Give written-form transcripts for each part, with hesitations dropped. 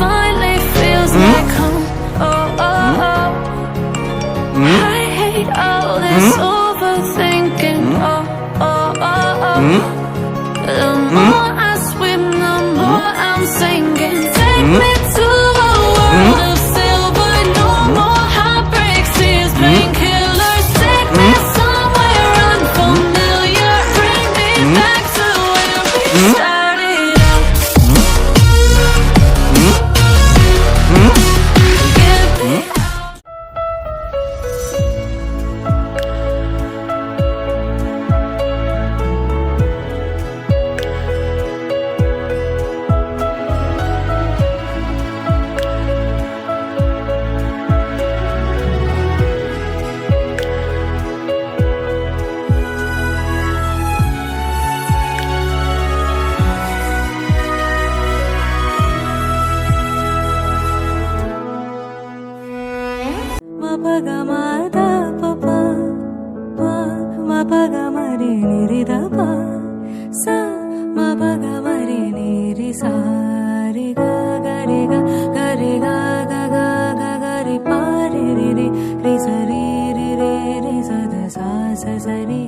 finally feels like home. Oh, oh, oh. I hate all this overthinking. Oh, oh, oh, oh. The more I swim, the more I'm sinking. Take me to a world of silver. No more heartbreaks, tears, painkillers. Take me somewhere unfamiliar. Bring me back to where we started out. Get me out. Ma pa ga ma da pa pa pa ma pa ga ma re ni re da pa sa ma pa ga ma re ni re sa re ga ga re ga ga re ga ga ga ga ga re pa re re re re sa re re re re sa da sa sa sa re.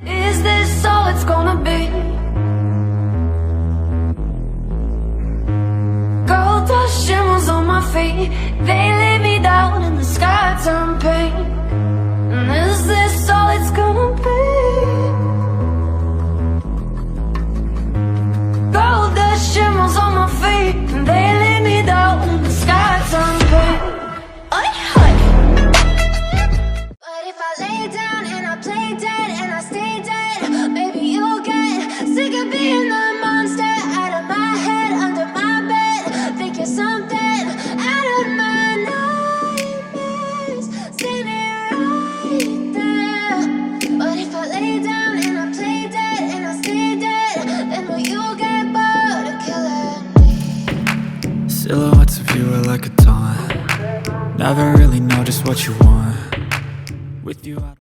Is this all it's gonna be? Gold dust shimmers on my feet. They lay me down and the sky turned pink. And is this all it's gonna be? Gold dust shimmers on my feet. And they lay me down and the sky turned pink. Oi, oi. But if I lay down and I play dead and I stay dead, maybe you'll get sick of being the monster out of my head, under my bed. Think you're something out of my nightmares, standing right there. But if I lay down and I play dead and I stay dead, then will you get bored of killing me? Silhouettes of you are like a taunt. Never really know just what you want. With you I